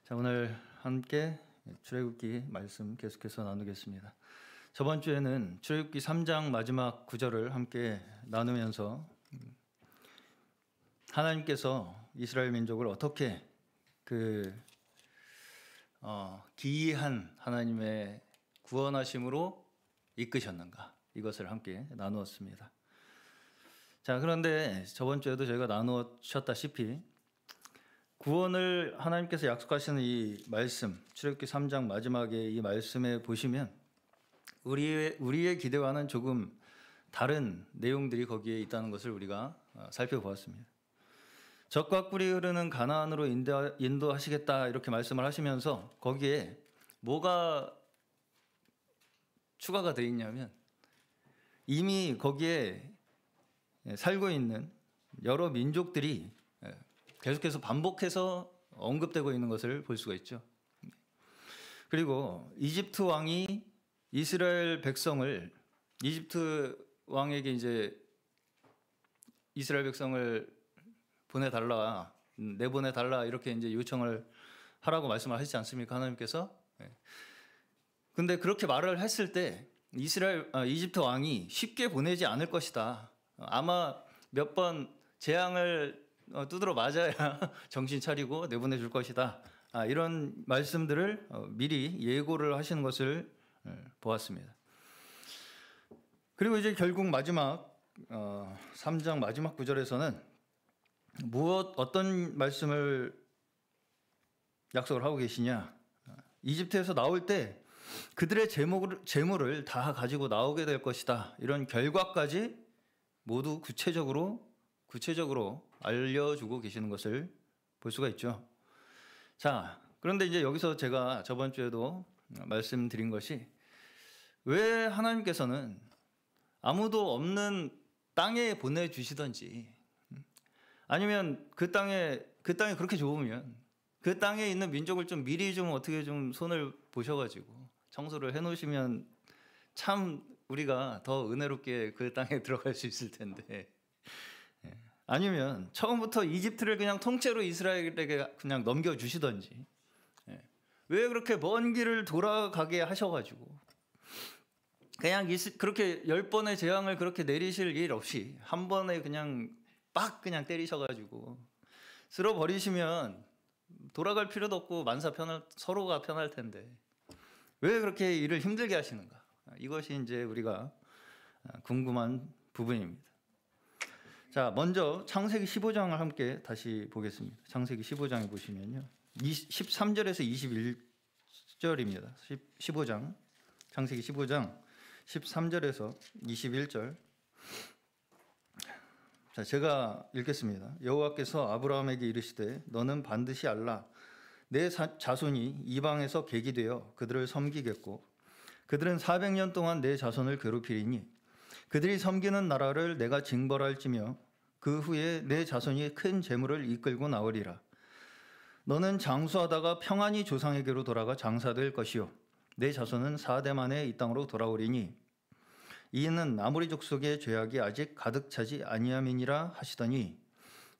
자, 오늘 함께 출애굽기 말씀 계속해서 나누겠습니다. 저번 주에는 출애굽기 3장 마지막 구절을 함께 나누면서 하나님께서 이스라엘 민족을 어떻게 기이한 하나님의 구원하심으로 이끄셨는가, 이것을 함께 나누었습니다. 자, 그런데 저번 주에도 저희가 나누셨다시피 구원을 하나님께서 약속하시는 이 말씀, 출애굽기 3장 마지막에 이 말씀에 보시면 우리의 기대와는 조금 다른 내용들이 거기에 있다는 것을 우리가 살펴보았습니다. 젖과 꿀이 흐르는 가나안으로 인도하시겠다 이렇게 말씀을 하시면서 거기에 뭐가 추가가 되어 있냐면 이미 거기에 살고 있는 여러 민족들이 계속해서 반복해서 언급되고 있는 것을 볼 수가 있죠. 그리고 이집트 왕이 이스라엘 백성을, 이집트 왕에게 이제 이스라엘 백성을 내보내달라 이렇게 이제 요청을 하라고 말씀을 하시지 않습니까? 하나님께서. 근데 그렇게 말을 했을 때 이집트 왕이 쉽게 보내지 않을 것이다. 아마 몇 번 재앙을 두드러 맞아야 정신 차리고 내보내 줄 것이다. 이런 말씀들을 미리 예고를 하시는 것을 보았습니다. 그리고 이제 결국 마지막 3장 마지막 구절에서는 어떤 말씀을 약속을 하고 계시냐. 이집트에서 나올 때 그들의 재물을 다 가지고 나오게 될 것이다. 이런 결과까지 모두 구체적으로 알려주고 계시는 것을 볼 수가 있죠. 자, 그런데 이제 여기서 제가 저번 주에도 말씀드린 것이 왜 하나님께서는 아무도 없는 땅에 보내주시던지, 아니면 그 땅이 그렇게 좋으면 그 땅에 있는 민족을 좀 미리 좀 어떻게 좀 손을 보셔가지고 청소를 해놓으시면 참 우리가 더 은혜롭게 그 땅에 들어갈 수 있을 텐데, 아니면 처음부터 이집트를 그냥 통째로 이스라엘에게 그냥 넘겨주시던지, 왜 그렇게 먼 길을 돌아가게 하셔가지고 그냥 그렇게 10번의 재앙을 그렇게 내리실 일 없이 한 번에 그냥 그냥 때리셔가지고 쓸어버리시면 돌아갈 필요도 없고 서로가 편할 텐데 왜 그렇게 일을 힘들게 하시는가? 이것이 이제 우리가 궁금한 부분입니다. 자, 먼저 창세기 15장을 함께 다시 보겠습니다. 창세기 15장에 보시면요, 13절에서 21절입니다. 15장, 창세기 15장 13절에서 21절. 자, 제가 읽겠습니다. 여호와께서 아브라함에게 이르시되 너는 반드시 알라. 내 자손이 이방에서 객이 되어 그들을 섬기겠고 그들은 400년 동안 내 자손을 괴롭히리니 그들이 섬기는 나라를 내가 징벌할지며 그 후에 내 자손이 큰 재물을 이끌고 나오리라. 너는 장수하다가 평안히 조상에게로 돌아가 장사될 것이요 내 자손은 4대 만에 이 땅으로 돌아오리니 이는 아모리 족속의 죄악이 아직 가득 차지 아니함이니라 하시더니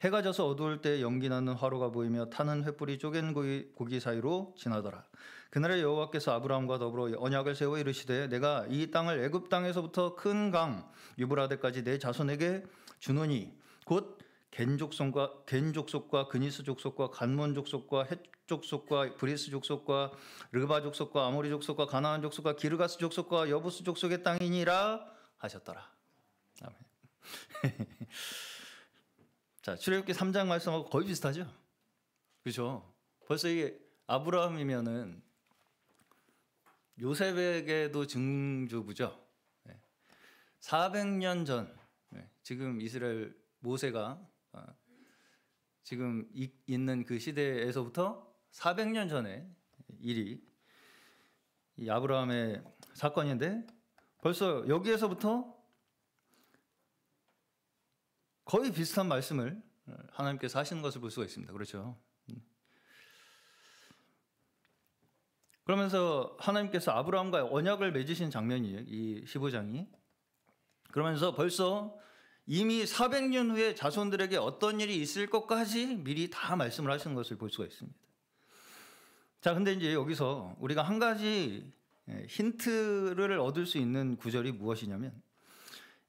해가 져서 어두울 때 연기 나는 화로가 보이며 타는 횃불이 쪼갠 고기 사이로 지나더라. 그날에 여호와께서 아브라함과 더불어 언약을 세워 이르시되 내가 이 땅을 애굽 땅에서부터 큰 강 유브라데까지 내 자손에게 주노니 곧 겐 족속과 그니스 족속과 간몬 족속과 헷 족속과 브리스 족속과 르바 족속과 아모리 족속과 가나안 족속과 기르가스 족속과 여부스 족속의 땅이니라 하셨더라. 아멘. 자, 출애굽기 3장 말씀하고 거의 비슷하죠? 그렇죠? 벌써 이게 아브라함이면은 요셉에게도 증조부죠. 400년 전, 지금 이스라엘 모세가 지금 있는 그 시대에서부터 400년 전의 일이 이 아브라함의 사건인데 벌써 여기에서부터 거의 비슷한 말씀을 하나님께서 하시는 것을 볼 수가 있습니다. 그렇죠? 그러면서 하나님께서 아브라함과 언약을 맺으신 장면이에요. 이 15장이. 그러면서 벌써 이미 400년 후에 자손들에게 어떤 일이 있을 것까지 미리 다 말씀을 하시는 것을 볼 수가 있습니다. 자, 근데 이제 여기서 우리가 한 가지 힌트를 얻을 수 있는 구절이 무엇이냐면,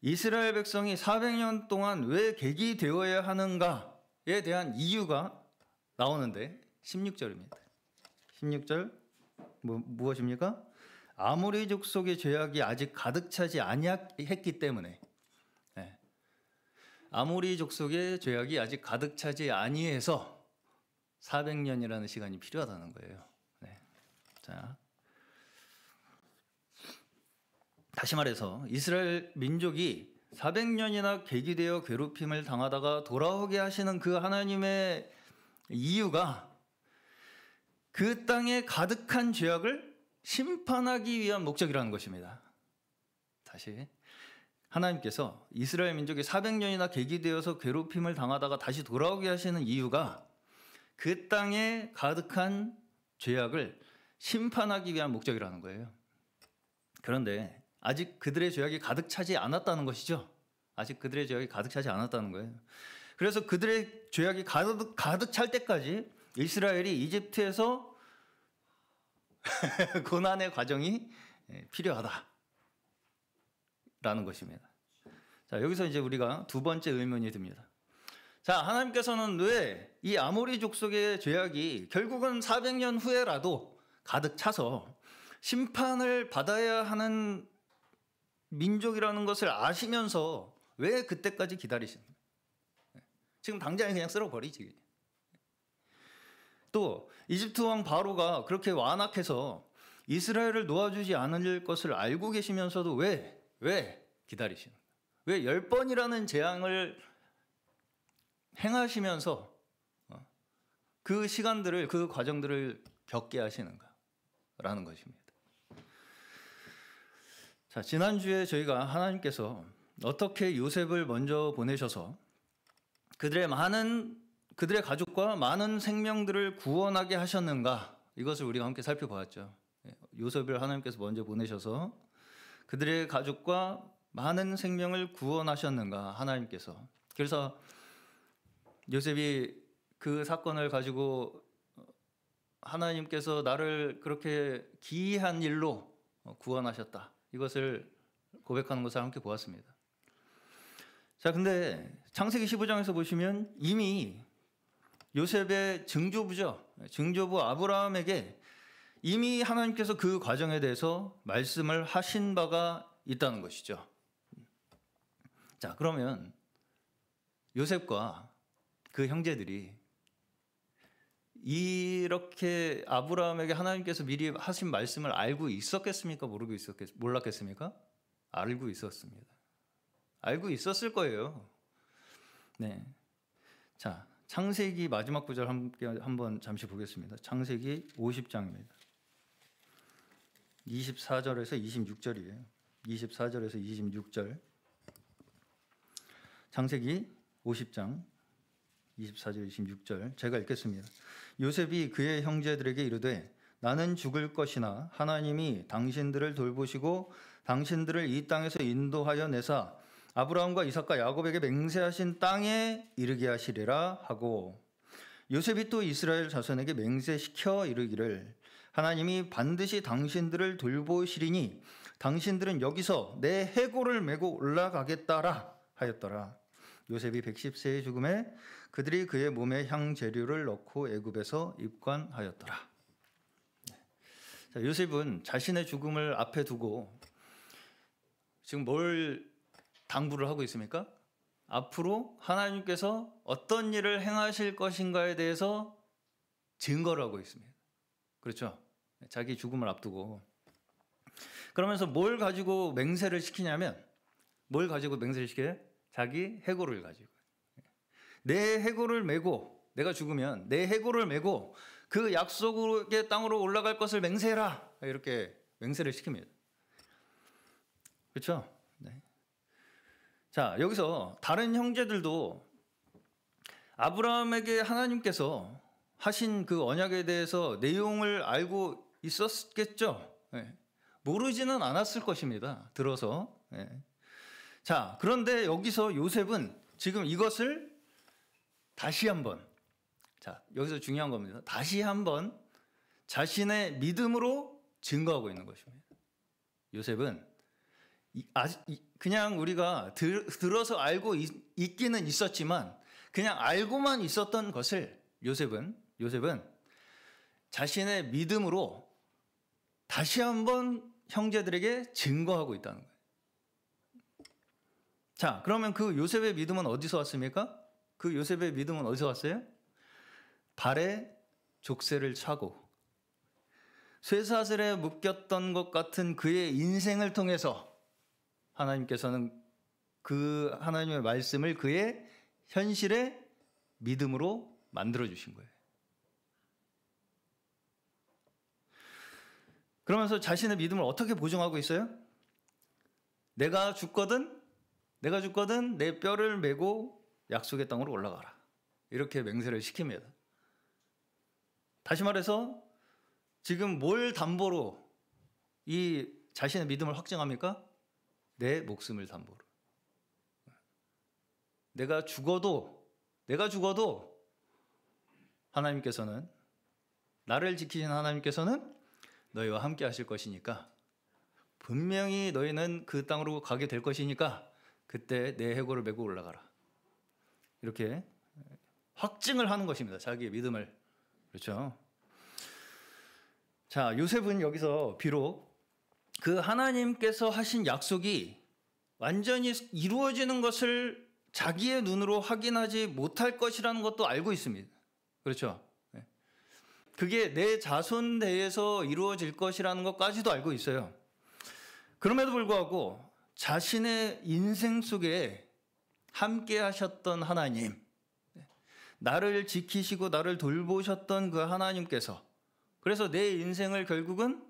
이스라엘 백성이 400년 동안 왜 객이 되어야 하는가에 대한 이유가 나오는데 16절입니다. 16절 무엇입니까? 아모리 족속의 죄악이 아직 가득 차지 아니했기 때문에. 네. 아모리 족속의 죄악이 아직 가득 차지 아니해서 400년이라는 시간이 필요하다는 거예요. 네. 자, 다시 말해서 이스라엘 민족이 400년이나 객이 되어 괴롭힘을 당하다가 돌아오게 하시는 그 하나님의 이유가 그 땅에 가득한 죄악을 심판하기 위한 목적이라는 것입니다. 다시, 하나님께서 이스라엘 민족이 400년이나 객이 되어서 괴롭힘을 당하다가 다시 돌아오게 하시는 이유가 그 땅에 가득한 죄악을 심판하기 위한 목적이라는 거예요. 그런데 아직 그들의 죄악이 가득 차지 않았다는 것이죠. 아직 그들의 죄악이 가득 차지 않았다는 거예요. 그래서 그들의 죄악이 가득 찰 때까지 이스라엘이 이집트에서 고난의 과정이 필요하다라는 것입니다. 자, 여기서 이제 우리가 두 번째 의문이 듭니다. 자, 하나님께서는 왜 이 아모리 족속의 죄악이 결국은 400년 후에라도 가득 차서 심판을 받아야 하는 민족이라는 것을 아시면서 왜 그때까지 기다리십니까? 지금 당장에 그냥 쓸어버리지. 또 이집트 왕 바로가 그렇게 완악해서 이스라엘을 놓아주지 않을 것을 알고 계시면서도 왜 기다리시는가? 왜 10번이라는 재앙을 행하시면서 그 시간들을, 그 과정들을 겪게 하시는가? 라는 것입니다. 자, 지난주에 저희가 하나님께서 어떻게 요셉을 먼저 보내셔서 그들의 가족과 많은 생명들을 구원하게 하셨는가, 이것을 우리가 함께 살펴보았죠. 요셉을 하나님께서 먼저 보내셔서 그들의 가족과 많은 생명을 구원하셨는가, 하나님께서. 그래서 요셉이 그 사건을 가지고 하나님께서 나를 그렇게 기이한 일로 구원하셨다, 이것을 고백하는 것을 함께 보았습니다. 자, 근데 창세기 15장에서 보시면 이미 요셉의 증조부 아브라함에게 이미 하나님께서 그 과정에 대해서 말씀을 하신 바가 있다는 것이죠. 자, 그러면 요셉과 그 형제들이 이렇게 아브라함에게 하나님께서 미리 하신 말씀을 알고 있었겠습니까? 몰랐겠습니까? 알고 있었습니다. 알고 있었을 거예요. 네. 자, 창세기 마지막 구절 함께 한번 잠시 보겠습니다. 창세기 50장입니다. 24절에서 26절이에요. 24절에서 26절. 창세기 50장 24절 26절 제가 읽겠습니다. 요셉이 그의 형제들에게 이르되 나는 죽을 것이나 하나님이 당신들을 돌보시고 당신들을 이 땅에서 인도하여 내사 아브라함과 이삭과 야곱에게 맹세하신 땅에 이르게 하시리라 하고, 요셉이 또 이스라엘 자손에게 맹세시켜 이르기를 하나님이 반드시 당신들을 돌보시리니 당신들은 여기서 내 해골을 메고 올라가겠다라 하였더라. 요셉이 110세의 죽음에 그들이 그의 몸에 향재료를 넣고 애굽에서 입관하였더라. 자, 요셉은 자신의 죽음을 앞에 두고 지금 뭘 당부를 하고 있습니까? 앞으로 하나님께서 어떤 일을 행하실 것인가에 대해서 증거를 하고 있습니다. 그렇죠? 자기 죽음을 앞두고. 그러면서 뭘 가지고 맹세를 시키냐면, 뭘 가지고 맹세를 시켜요? 자기 해골을 가지고. 내 해골을 메고, 내가 죽으면 내 해골을 메고 그 약속의 땅으로 올라갈 것을 맹세해라, 이렇게 맹세를 시킵니다. 그렇죠? 네. 자, 여기서 다른 형제들도 아브라함에게 하나님께서 하신 그 언약에 대해서 내용을 알고 있었겠죠. 네. 모르지는 않았을 것입니다. 들어서. 네. 자, 그런데 여기서 요셉은 지금 이것을 다시 한번, 자, 여기서 중요한 겁니다. 다시 한번 자신의 믿음으로 증거하고 있는 것입니다. 요셉은 그냥 우리가 들어서 알고 있기는 있었지만 그냥 알고만 있었던 것을 요셉은 자신의 믿음으로 다시 한번 형제들에게 증거하고 있다는 거예요. 자, 그러면 그 요셉의 믿음은 어디서 왔습니까? 그 요셉의 믿음은 어디서 왔어요? 발에 족쇄를 차고 쇠사슬에 묶였던 것 같은 그의 인생을 통해서 하나님께서는 그 하나님의 말씀을 그의 현실의 믿음으로 만들어 주신 거예요. 그러면서 자신의 믿음을 어떻게 보증하고 있어요? 내가 죽거든 내 뼈를 메고 약속의 땅으로 올라가라. 이렇게 맹세를 시킵니다. 다시 말해서 지금 뭘 담보로 이 자신의 믿음을 확증합니까? 내 목숨을 담보로. 내가 죽어도 하나님께서는, 나를 지키신 하나님께서는 너희와 함께 하실 것이니까, 분명히 너희는 그 땅으로 가게 될 것이니까 그때 내 해골을 메고 올라가라. 이렇게 확증을 하는 것입니다. 자기의 믿음을. 그렇죠? 자, 요셉은 여기서 비록 그 하나님께서 하신 약속이 완전히 이루어지는 것을 자기의 눈으로 확인하지 못할 것이라는 것도 알고 있습니다. 그렇죠? 그게 내 자손 대에서 이루어질 것이라는 것까지도 알고 있어요. 그럼에도 불구하고 자신의 인생 속에 함께 하셨던 하나님, 나를 지키시고 나를 돌보셨던 그 하나님께서, 그래서 내 인생을 결국은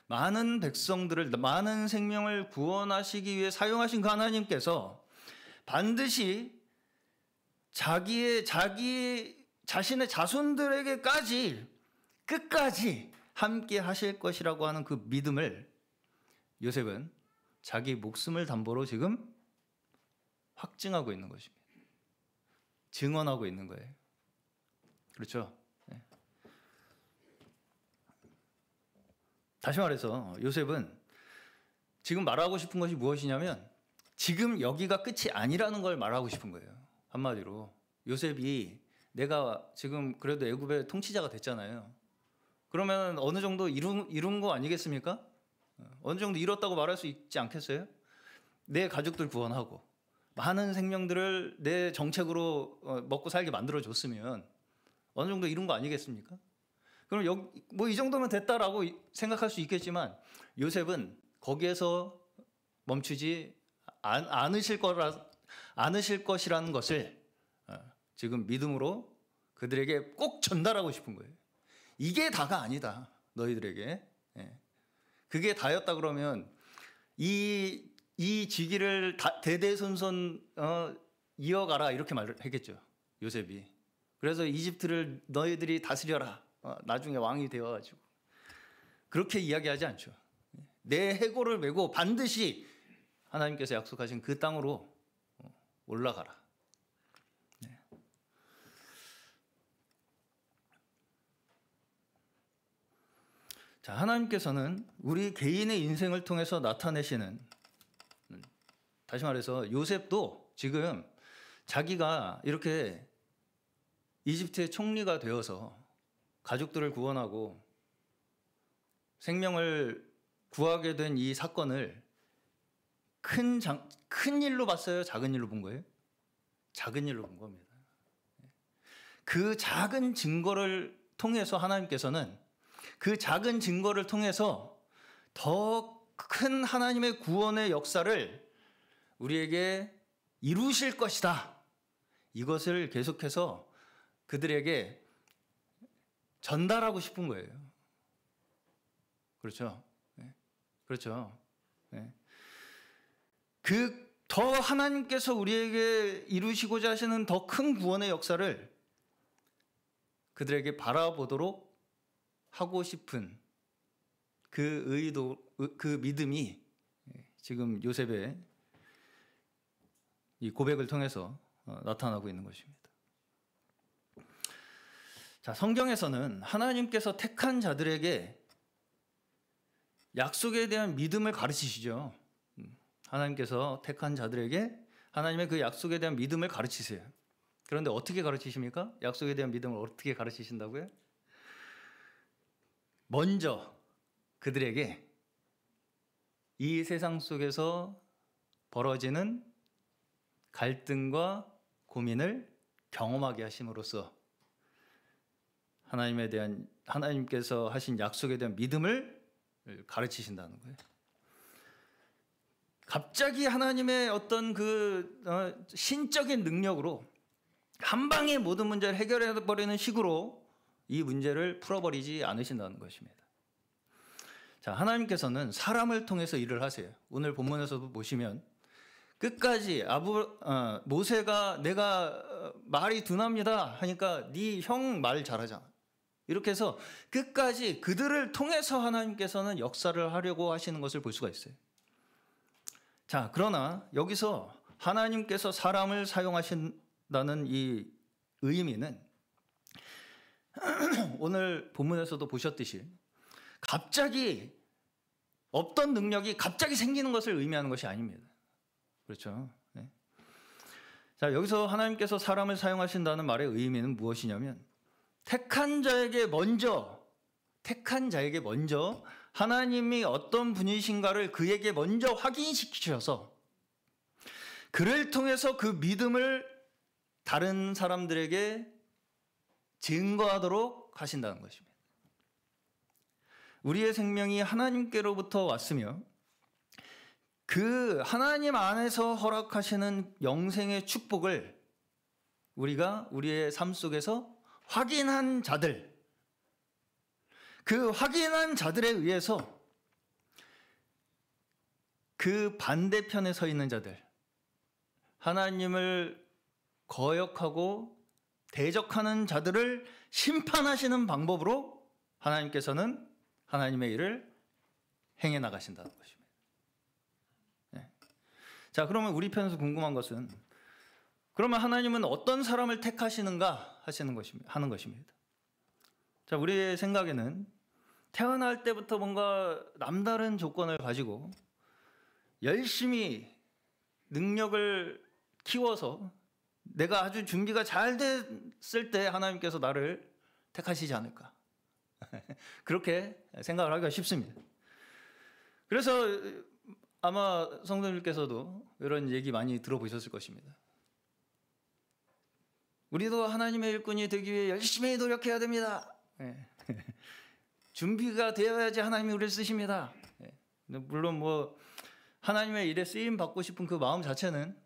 많은 백성들을, 많은 생명을 구원하시기 위해 사용하신 그 하나님께서 반드시 자신의 자손들에게까지 끝까지 함께 하실 것이라고 하는 그 믿음을 요셉은 자기 목숨을 담보로 지금 확증하고 있는 것입니다. 증언하고 있는 거예요. 그렇죠? 네. 다시 말해서 요셉은 지금 말하고 싶은 것이 무엇이냐면 지금 여기가 끝이 아니라는 걸 말하고 싶은 거예요. 한마디로 요셉이 내가 지금 그래도 애굽의 통치자가 됐잖아요. 그러면 어느 정도 이룬 거 아니겠습니까? 어느 정도 이뤘다고 말할 수 있지 않겠어요? 내 가족들 구원하고 많은 생명들을 내 정책으로 먹고 살게 만들어줬으면 어느 정도 이룬 거 아니겠습니까? 그럼 뭐 이 정도면 됐다라고 생각할 수 있겠지만 요셉은 거기에서 멈추지 않으실 것이라는 것을 지금 믿음으로 그들에게 꼭 전달하고 싶은 거예요. 이게 다가 아니다, 너희들에게. 그게 다였다 그러면 이 직위를 대대손손 이어가라, 이렇게 말을 했겠죠, 요셉이. 그래서 이집트를 너희들이 다스려라, 나중에 왕이 되어가지고. 그렇게 이야기하지 않죠. 내 해골을 메고 반드시 하나님께서 약속하신 그 땅으로 올라가라. 네. 자, 하나님께서는 우리 개인의 인생을 통해서 나타내시는, 다시 말해서 요셉도 지금 자기가 이렇게 이집트의 총리가 되어서 가족들을 구원하고 생명을 구하게 된 이 사건을 큰 일로 봤어요? 작은 일로 본 거예요? 작은 일로 본 겁니다. 그 작은 증거를 통해서 하나님께서는 그 작은 증거를 통해서 더 큰 하나님의 구원의 역사를 우리에게 이루실 것이다. 이것을 계속해서 그들에게 전달하고 싶은 거예요. 그렇죠? 네. 그렇죠? 네. 더 하나님께서 우리에게 이루시고자 하시는 더 큰 구원의 역사를 그들에게 바라보도록 하고 싶은 그 의도, 그 믿음이 지금 요셉의 이 고백을 통해서 나타나고 있는 것입니다. 자, 성경에서는 하나님께서 택한 자들에게 약속에 대한 믿음을 가르치시죠. 하나님께서 택한 자들에게 하나님의 그 약속에 대한 믿음을 가르치세요. 그런데 어떻게 가르치십니까? 약속에 대한 믿음을 어떻게 가르치신다고요? 먼저 그들에게 이 세상 속에서 벌어지는 갈등과 고민을 경험하게 하심으로써 하나님께서 하신 약속에 대한 믿음을 가르치신다는 거예요. 갑자기 하나님의 어떤 신적인 능력으로 한 방에 모든 문제를 해결해 버리는 식으로 이 문제를 풀어버리지 않으신다는 것입니다. 자, 하나님께서는 사람을 통해서 일을 하세요. 오늘 본문에서도 보시면 끝까지 모세가 내가 말이 둔합니다 하니까 네 형 말 잘하잖아. 이렇게 해서 끝까지 그들을 통해서 하나님께서는 역사를 하려고 하시는 것을 볼 수가 있어요. 자, 그러나 여기서 하나님께서 사람을 사용하신다는 이 의미는 오늘 본문에서도 보셨듯이 갑자기 없던 능력이 갑자기 생기는 것을 의미하는 것이 아닙니다. 그렇죠? 네. 자, 여기서 하나님께서 사람을 사용하신다는 말의 의미는 무엇이냐면 택한 자에게 먼저 하나님이 어떤 분이신가를 그에게 먼저 확인시키셔서 그를 통해서 그 믿음을 다른 사람들에게 증거하도록 하신다는 것입니다. 우리의 생명이 하나님께로부터 왔으며 그 하나님 안에서 허락하시는 영생의 축복을 우리가 우리의 삶 속에서 확인한 자들, 그 확인한 자들에 의해서 그 반대편에 서 있는 자들, 하나님을 거역하고 대적하는 자들을 심판하시는 방법으로 하나님께서는 하나님의 일을 행해 나가신다는 것입니다. 네. 자, 그러면 우리 편에서 궁금한 것은 그러면 하나님은 어떤 사람을 택하시는가 하는 것입니다. 자, 우리의 생각에는 태어날 때부터 뭔가 남다른 조건을 가지고 열심히 능력을 키워서 내가 아주 준비가 잘 됐을 때 하나님께서 나를 택하시지 않을까. 그렇게 생각을 하기가 쉽습니다. 그래서 아마 성도님께서도 이런 얘기 많이 들어보셨을 것입니다. 우리도 하나님의 일꾼이 되기 위해 열심히 노력해야 됩니다. 준비가 되어야지 하나님이 우리를 쓰십니다. 물론 뭐 하나님의 일에 쓰임 받고 싶은 그 마음 자체는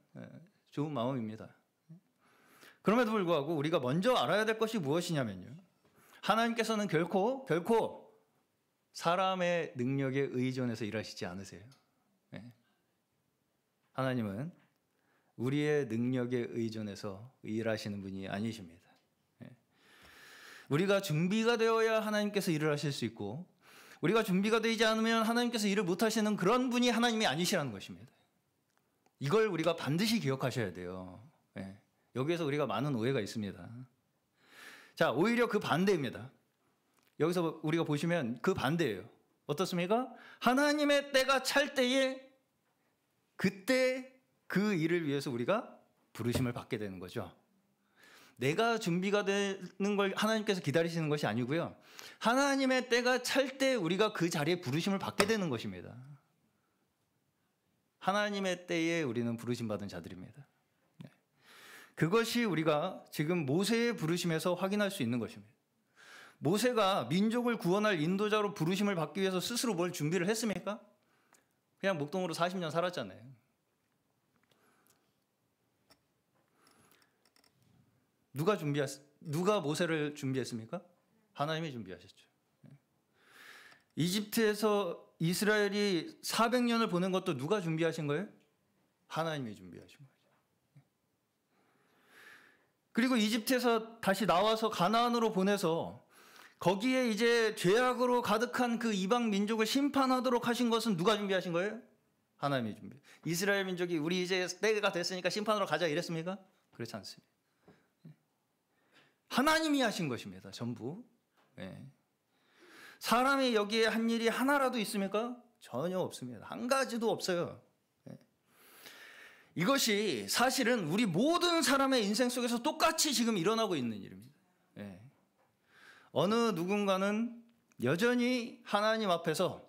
좋은 마음입니다. 그럼에도 불구하고 우리가 먼저 알아야 될 것이 무엇이냐면요, 하나님께서는 결코 사람의 능력에 의존해서 일하시지 않으세요. 하나님은 우리의 능력에 의존해서 일하시는 분이 아니십니다. 우리가 준비가 되어야 하나님께서 일을 하실 수 있고, 우리가 준비가 되지 않으면 하나님께서 일을 못하시는 그런 분이 하나님이 아니시라는 것입니다. 이걸 우리가 반드시 기억하셔야 돼요. 여기에서 우리가 많은 오해가 있습니다. 자, 오히려 그 반대입니다. 여기서 우리가 보시면 그 반대예요. 어떻습니까? 하나님의 때가 찰 때에 그때 그 일을 위해서 우리가 부르심을 받게 되는 거죠. 내가 준비가 되는 걸 하나님께서 기다리시는 것이 아니고요, 하나님의 때가 찰 때 우리가 그 자리에 부르심을 받게 되는 것입니다. 하나님의 때에 우리는 부르심 받은 자들입니다. 그것이 우리가 지금 모세의 부르심에서 확인할 수 있는 것입니다. 모세가 민족을 구원할 인도자로 부르심을 받기 위해서 스스로 뭘 준비를 했습니까? 그냥 목동으로 40년 살았잖아요. 누가 모세를 준비했습니까? 하나님이 준비하셨죠. 이집트에서 이스라엘이 400년을 보낸 것도 누가 준비하신 거예요? 하나님이 준비하신 거예요. 그리고 이집트에서 다시 나와서 가나안으로 보내서 거기에 이제 죄악으로 가득한 그 이방 민족을 심판하도록 하신 것은 누가 준비하신 거예요? 하나님이 준비. 이스라엘 민족이 우리 이제 때가 됐으니까 심판하러 가자 이랬습니까? 그렇지 않습니다. 하나님이 하신 것입니다. 전부. 예. 사람이 여기에 한 일이 하나라도 있습니까? 전혀 없습니다. 한 가지도 없어요. 예. 이것이 사실은 우리 모든 사람의 인생 속에서 똑같이 지금 일어나고 있는 일입니다. 예. 어느 누군가는 여전히 하나님 앞에서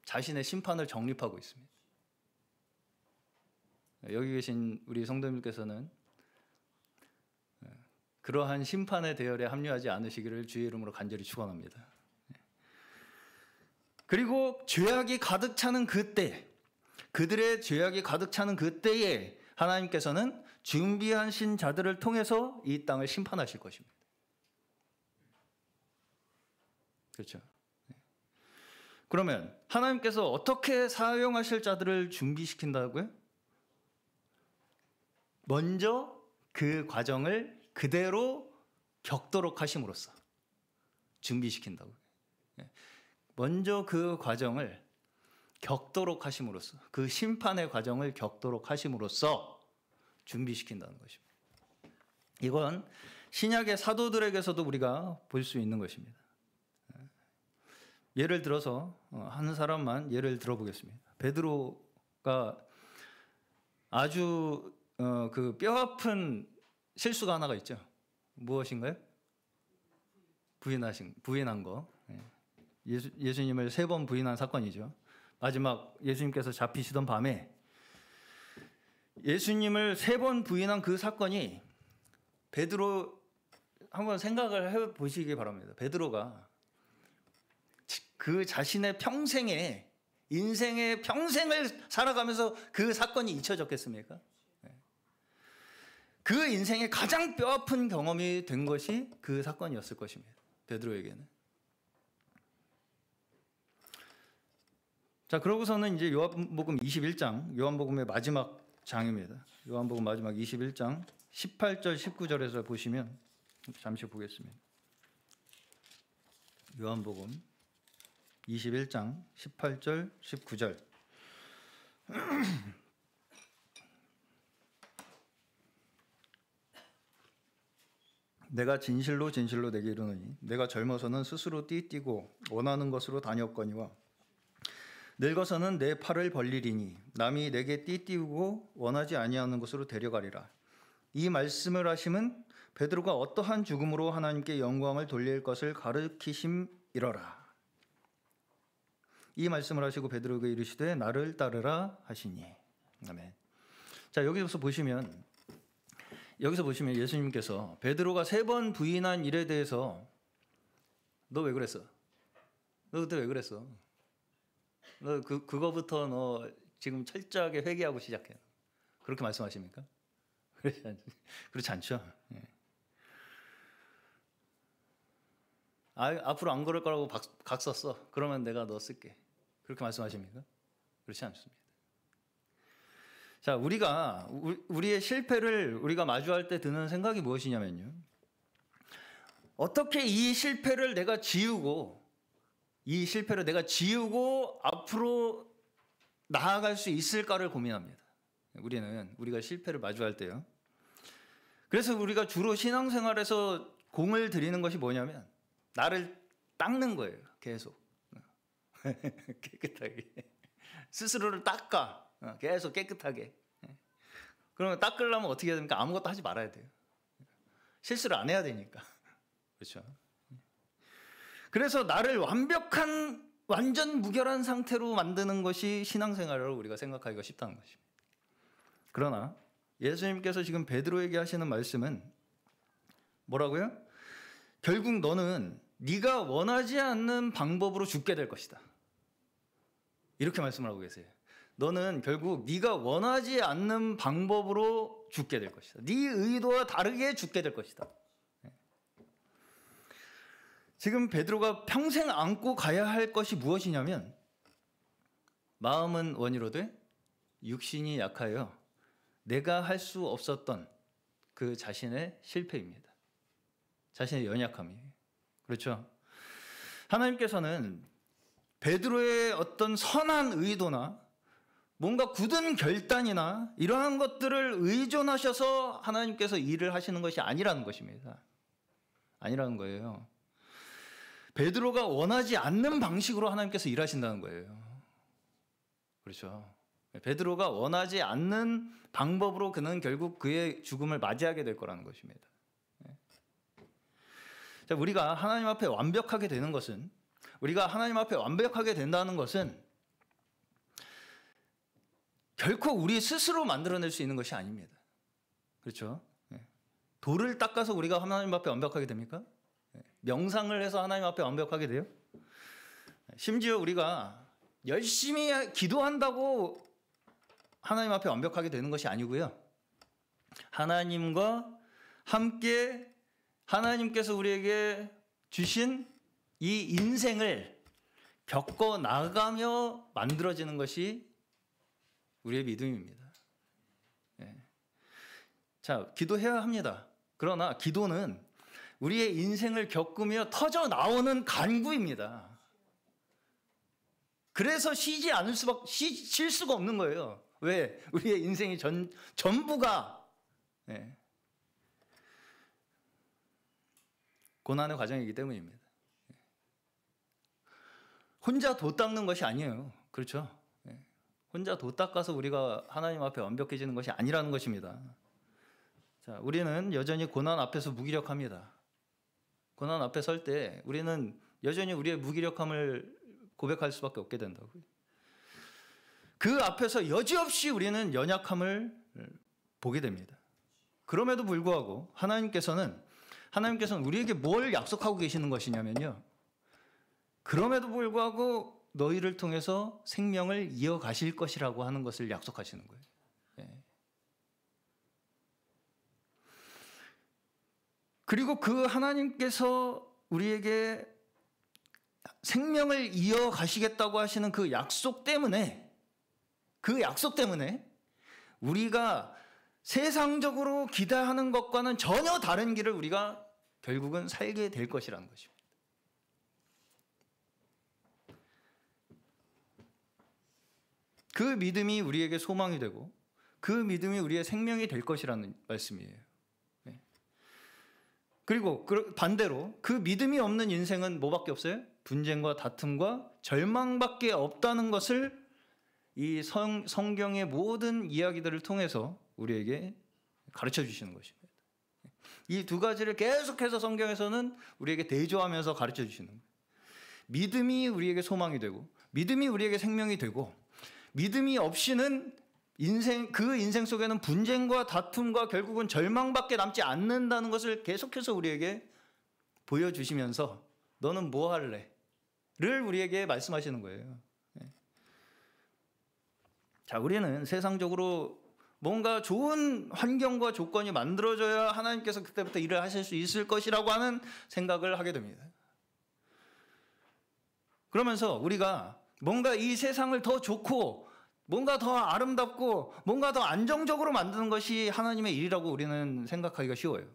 자신의 심판을 정립하고 있습니다. 여기 계신 우리 성도님께서는 그러한 심판의 대열에 합류하지 않으시기를 주의 이름으로 간절히 축원합니다. 그리고 죄악이 가득 차는 그때, 그들의 죄악이 가득 차는 그때에 하나님께서는 준비하신 자들을 통해서 이 땅을 심판하실 것입니다. 그렇죠? 그러면 하나님께서 어떻게 사용하실 자들을 준비시킨다고요? 먼저 그 과정을 그대로 겪도록 하심으로써 준비시킨다고요. 먼저 그 과정을 겪도록 하심으로써, 그 심판의 과정을 겪도록 하심으로써 준비시킨다는 것입니다. 이건 신약의 사도들에게서도 우리가 볼 수 있는 것입니다. 예를 들어서 한 사람만 예를 들어보겠습니다. 베드로가 아주 그 뼈아픈 실수가 하나가 있죠. 무엇인가요? 부인한 거. 예수님을 3번 부인한 사건이죠. 마지막 예수님께서 잡히시던 밤에 예수님을 3번 부인한 그 사건이 베드로 한번 생각을 해보시기 바랍니다. 베드로가 그 자신의 평생에 인생의 평생을 살아가면서 그 사건이 잊혀졌겠습니까? 그 인생의 가장 뼈아픈 경험이 된 것이 그 사건이었을 것입니다. 베드로에게는. 자, 그러고서는 이제 요한복음 21장, 요한복음의 마지막 장입니다. 요한복음 마지막 21장 18절 19절에서 보시면 잠시 보겠습니다. 요한복음 21장 18절 19절 내가 진실로 진실로 내게 이르노니 내가 젊어서는 스스로 띠뛰고 원하는 것으로 다녔거니와 늙어서는 내 팔을 벌리리니 남이 내게 띠띠우고 원하지 아니하는 곳으로 데려가리라. 이 말씀을 하심은 베드로가 어떠한 죽음으로 하나님께 영광을 돌릴 것을 가르치심이러라. 이 말씀을 하시고 베드로에게 이르시되 나를 따르라 하시니. 아멘. 자, 여기서 보시면 예수님께서 베드로가 3번 부인한 일에 대해서 너 왜 그랬어? 너 그때 왜 그랬어? 너 그거부터 너 지금 철저하게 회개하고 시작해. 그렇게 말씀하십니까? 그렇지 않죠. 예. 앞으로 안 그럴 거라고 각 썼어. 그러면 내가 너 쓸게. 그렇게 말씀하십니까? 그렇지 않습니다. 자, 우리의 실패를 우리가 마주할 때 드는 생각이 무엇이냐면요. 어떻게 이 실패를 내가 지우고 앞으로 나아갈 수 있을까를 고민합니다. 우리가 실패를 마주할 때요. 그래서 우리가 주로 신앙생활에서 공을 들이는 것이 뭐냐면 나를 닦는 거예요. 계속. 깨끗하게. 스스로를 닦아. 계속 깨끗하게. 그러면 닦으려면 어떻게 해야 됩니까? 아무것도 하지 말아야 돼요. 실수를 안 해야 되니까. 그렇죠. 그래서 나를 완전 무결한 상태로 만드는 것이 신앙생활이라고 우리가 생각하기가 쉽다는 것입니다. 그러나 예수님께서 지금 베드로에게 하시는 말씀은 뭐라고요? 결국 너는 네가 원하지 않는 방법으로 죽게 될 것이다. 이렇게 말씀을 하고 계세요. 너는 결국 네가 원하지 않는 방법으로 죽게 될 것이다. 네 의도와 다르게 죽게 될 것이다. 지금 베드로가 평생 안고 가야 할 것이 무엇이냐면 마음은 원이로되 육신이 약하여 내가 할 수 없었던 그 자신의 실패입니다. 자신의 연약함이에요. 그렇죠? 하나님께서는 베드로의 어떤 선한 의도나 뭔가 굳은 결단이나 이러한 것들을 의존하셔서 하나님께서 일을 하시는 것이 아니라는 것입니다. 아니라는 거예요. 베드로가 원하지 않는 방식으로 하나님께서 일하신다는 거예요. 그렇죠. 베드로가 원하지 않는 방법으로 그는 결국 그의 죽음을 맞이하게 될 거라는 것입니다. 자, 우리가 하나님 앞에 완벽하게 되는 것은, 우리가 하나님 앞에 완벽하게 된다는 것은 결코 우리 스스로 만들어낼 수 있는 것이 아닙니다. 그렇죠? 돌을 닦아서 우리가 하나님 앞에 완벽하게 됩니까? 명상을 해서 하나님 앞에 완벽하게 돼요? 심지어 우리가 열심히 기도한다고 하나님 앞에 완벽하게 되는 것이 아니고요. 하나님과 함께 하나님께서 우리에게 주신 이 인생을 겪어 나가며 만들어지는 것이 우리의 믿음입니다. 자, 기도해야 합니다. 그러나 기도는 우리의 인생을 겪으며 터져 나오는 간구입니다. 그래서 쉬지 않을 쉴 수가 없는 거예요. 왜? 우리의 인생이 전부가 고난의 과정이기 때문입니다. 혼자 도 닦는 것이 아니에요. 그렇죠? 혼자 도 닦아서 우리가 하나님 앞에 완벽해지는 것이 아니라는 것입니다. 자, 우리는 여전히 고난 앞에서 무기력합니다. 고난 앞에 설 때 우리는 여전히 우리의 무기력함을 고백할 수밖에 없게 된다고요. 그 앞에서 여지없이 우리는 연약함을 보게 됩니다. 그럼에도 불구하고 하나님께서는 우리에게 뭘 약속하고 계시는 것이냐면요. 그럼에도 불구하고 너희를 통해서 생명을 이어가실 것이라고 하는 것을 약속하시는 거예요. 그리고 그 하나님께서 우리에게 생명을 이어가시겠다고 하시는 그 약속 때문에 우리가 세상적으로 기대하는 것과는 전혀 다른 길을 우리가 결국은 살게 될 것이라는 것입니다. 그 믿음이 우리에게 소망이 되고 그 믿음이 우리의 생명이 될 것이라는 말씀이에요. 그리고 반대로 그 믿음이 없는 인생은 뭐밖에 없어요? 분쟁과 다툼과 절망밖에 없다는 것을 이 성경의 모든 이야기들을 통해서 우리에게 가르쳐 주시는 것입니다. 이 두 가지를 계속해서 성경에서는 우리에게 대조하면서 가르쳐 주시는 거예요. 믿음이 우리에게 소망이 되고 믿음이 우리에게 생명이 되고 믿음이 없이는 그 인생 속에는 분쟁과 다툼과 결국은 절망밖에 남지 않는다는 것을 계속해서 우리에게 보여주시면서 너는 뭐 할래? 를 우리에게 말씀하시는 거예요. 자, 우리는 세상적으로 뭔가 좋은 환경과 조건이 만들어져야 하나님께서 그때부터 일을 하실 수 있을 것이라고 하는 생각을 하게 됩니다. 그러면서 우리가 뭔가 이 세상을 더 좋고 뭔가 더 아름답고 뭔가 더 안정적으로 만드는 것이 하나님의 일이라고 우리는 생각하기가 쉬워요.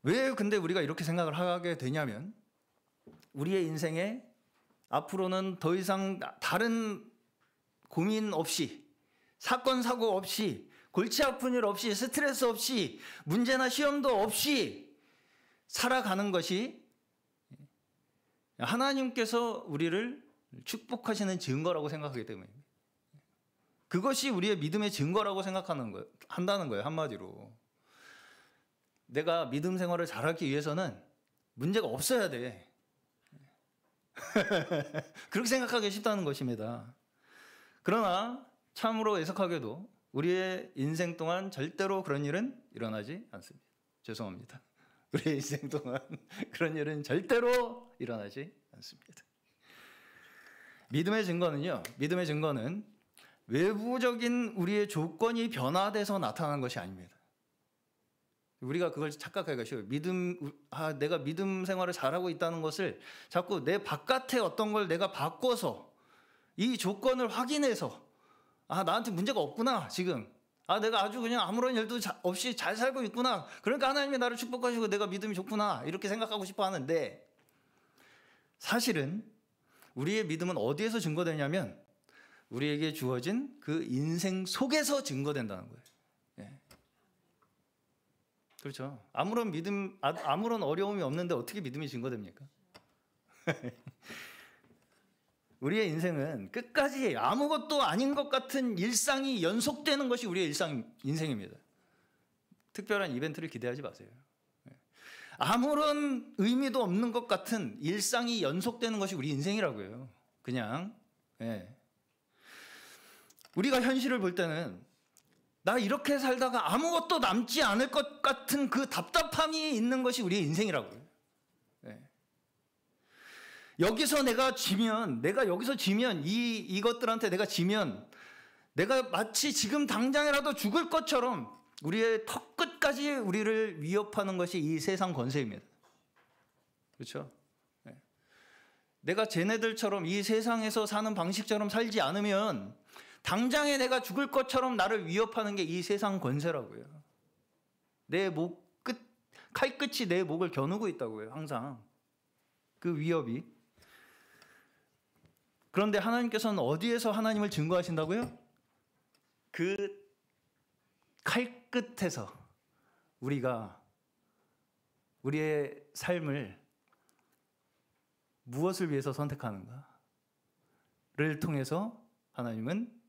왜 근데 우리가 이렇게 생각을 하게 되냐면 우리의 인생에 앞으로는 더 이상 다른 고민 없이 사건 사고 없이 골치 아픈 일 없이 스트레스 없이 문제나 시험도 없이 살아가는 것이 하나님께서 우리를 축복하시는 증거라고 생각하기 때문입니다. 그것이 우리의 믿음의 증거라고 한다는 거예요. 한마디로. 내가 믿음 생활을 잘하기 위해서는 문제가 없어야 돼. 그렇게 생각하기 쉽다는 것입니다. 그러나 참으로 애석하게도 우리의 인생 동안 절대로 그런 일은 일어나지 않습니다. 죄송합니다. 우리의 인생 동안 그런 일은 절대로 일어나지 않습니다. 믿음의 증거는 외부적인 우리의 조건이 변화돼서 나타나는 것이 아닙니다. 우리가 그걸 착각하기가 쉬워요. 내가 믿음 생활을 잘하고 있다는 것을 자꾸 내 바깥에 어떤 걸 내가 바꿔서 이 조건을 확인해서 나한테 문제가 없구나 지금. 내가 아주 그냥 아무런 일도 없이 잘 살고 있구나. 그러니까 하나님이 나를 축복하시고 내가 믿음이 좋구나. 이렇게 생각하고 싶어 하는데 사실은 우리의 믿음은 어디에서 증거되냐면 우리에게 주어진 그 인생 속에서 증거된다는 거예요. 예. 그렇죠. 아무런 어려움이 없는데 어떻게 믿음이 증거됩니까? 우리의 인생은 끝까지 아무것도 아닌 것 같은 일상이 연속되는 것이 우리의 인생입니다. 특별한 이벤트를 기대하지 마세요. 아무런 의미도 없는 것 같은 일상이 연속되는 것이 우리 인생이라고요. 그냥. 예. 우리가 현실을 볼 때는 나 이렇게 살다가 아무것도 남지 않을 것 같은 그 답답함이 있는 것이 우리의 인생이라고요. 예. 여기서 내가 지면 이것들한테 내가 지면 내가 마치 지금 당장이라도 죽을 것처럼 우리의 턱끝까지 우리를 위협하는 것이 이 세상 권세입니다. 그렇죠? 네. 내가 쟤네들처럼 이 세상에서 사는 방식처럼 살지 않으면 당장에 내가 죽을 것처럼 나를 위협하는 게 이 세상 권세라고요. 칼끝이 내 목을 겨누고 있다고요. 항상 그 위협이. 그런데 하나님께서는 어디에서 하나님을 증거하신다고요? 그 칼끝에서 우리가 우리의 삶을 무엇을 위해서 선택하는가를 통해서 하나님은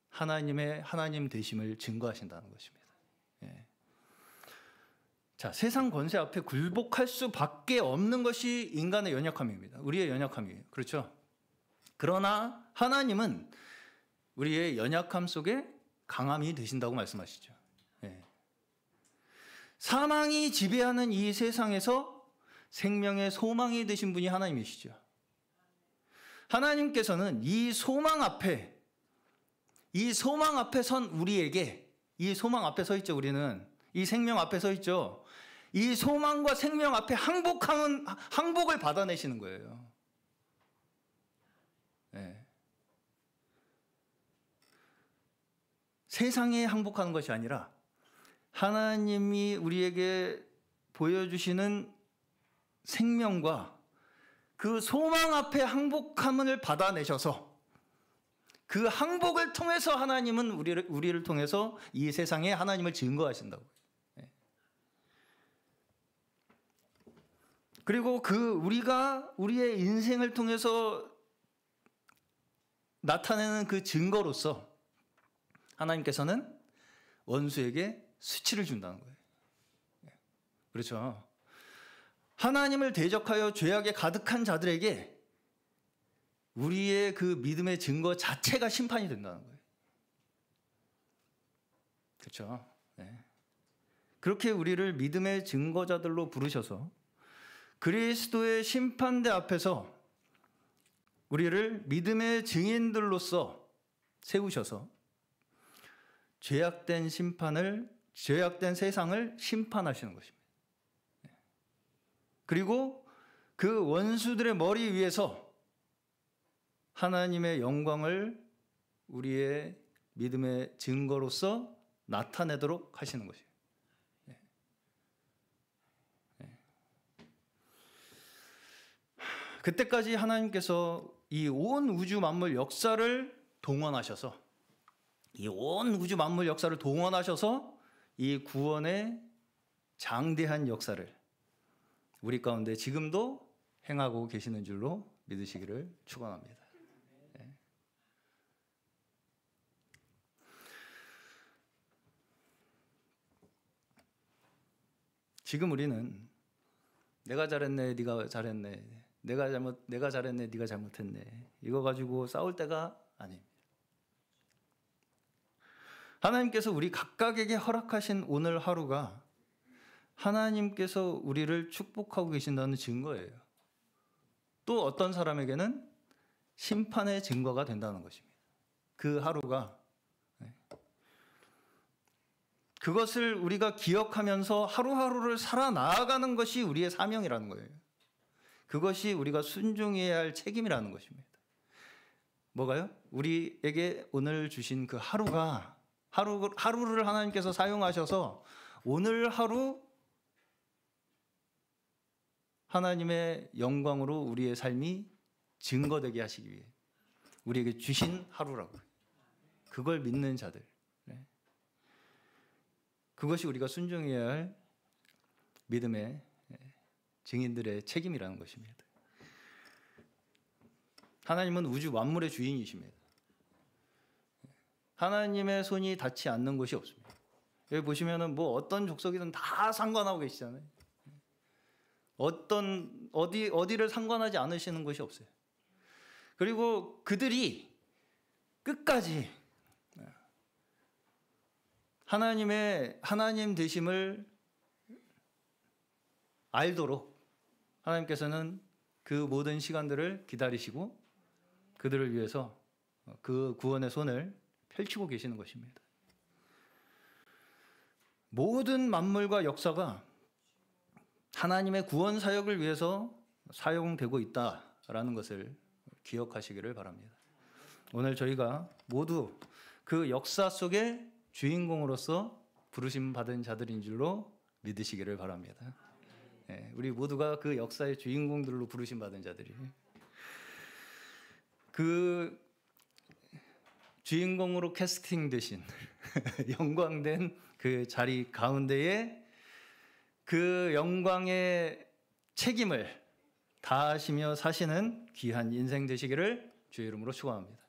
하나님의 하나님 되심을 증거하신다는 것입니다. 예. 자, 세상 권세 앞에 굴복할 수밖에 없는 것이 인간의 연약함입니다. 우리의 연약함이에요. 그렇죠? 그러나 하나님은 우리의 연약함 속에 강함이 되신다고 말씀하시죠. 예. 사망이 지배하는 이 세상에서 생명의 소망이 되신 분이 하나님이시죠. 하나님께서는 이 소망 앞에 선 우리에게, 이 소망 앞에 서 있죠. 우리는 이 생명 앞에 서 있죠. 이 소망과 생명 앞에 항복을 받아내시는 거예요. 예. 세상에 항복하는 것이 아니라 하나님이 우리에게 보여주시는 생명과 그 소망 앞에 항복함을 받아내셔서 그 항복을 통해서 하나님은 우리를 통해서 이 세상에 하나님을 증거하신다고요. 그리고 우리가 우리의 인생을 통해서 나타내는 그 증거로서 하나님께서는 원수에게 수치를 준다는 거예요. 그렇죠. 하나님을 대적하여 죄악에 가득한 자들에게 우리의 그 믿음의 증거 자체가 심판이 된다는 거예요. 그렇죠. 네. 그렇게 우리를 믿음의 증거자들로 부르셔서 그리스도의 심판대 앞에서 우리를 믿음의 증인들로서 세우셔서 죄악된 세상을 심판하시는 것입니다. 그리고 그 원수들의 머리 위에서 하나님의 영광을 우리의 믿음의 증거로서 나타내도록 하시는 것이에요. 그때까지 하나님께서 이 온 우주 만물 역사를 동원하셔서 이 구원의 장대한 역사를 우리 가운데 지금도 행하고 계시는 줄로 믿으시기를 축원합니다. 네. 지금 우리는 내가 잘했네, 네가 잘했네, 내가 잘했네, 네가 잘못했네, 이거 가지고 싸울 때가 아닙니다. 하나님께서 우리 각각에게 허락하신 오늘 하루가 하나님께서 우리를 축복하고 계신다는 증거예요. 또 어떤 사람에게는 심판의 증거가 된다는 것입니다. 그 하루가. 그것을 우리가 기억하면서 하루하루를 살아나가는 것이 우리의 사명이라는 거예요. 그것이 우리가 순종해야 할 책임이라는 것입니다. 뭐가요? 우리에게 오늘 주신 그 하루를 하나님께서 사용하셔서 오늘 하루 하나님의 영광으로 우리의 삶이 증거되게 하시기 위해 우리에게 주신 하루라고. 그걸 믿는 자들. 그것이 우리가 순종해야 할 믿음의 증인들의 책임이라는 것입니다. 하나님은 우주 만물의 주인이십니다. 하나님의 손이 닿지 않는 곳이 없습니다. 여기 보시면은 뭐 어떤 족속이든 다 상관하고 계시잖아요. 어디를 상관하지 않으시는 곳이 없어요. 그리고 그들이 끝까지 하나님 되심을 알도록 하나님께서는 그 모든 시간들을 기다리시고 그들을 위해서 그 구원의 손을 펼치고 계시는 것입니다. 모든 만물과 역사가 하나님의 구원 사역을 위해서 사용되고 있다라는 것을 기억하시기를 바랍니다. 오늘 저희가 모두 그 역사 속의 주인공으로서 부르심 받은 자들인 줄로 믿으시기를 바랍니다. 우리 모두가 그 역사의 주인공들로 부르심 받은 자들이 그 주인공으로 캐스팅 되신 영광된 그 자리 가운데에 그 영광의 책임을 다하시며 사시는 귀한 인생 되시기를 주의 이름으로 축원합니다.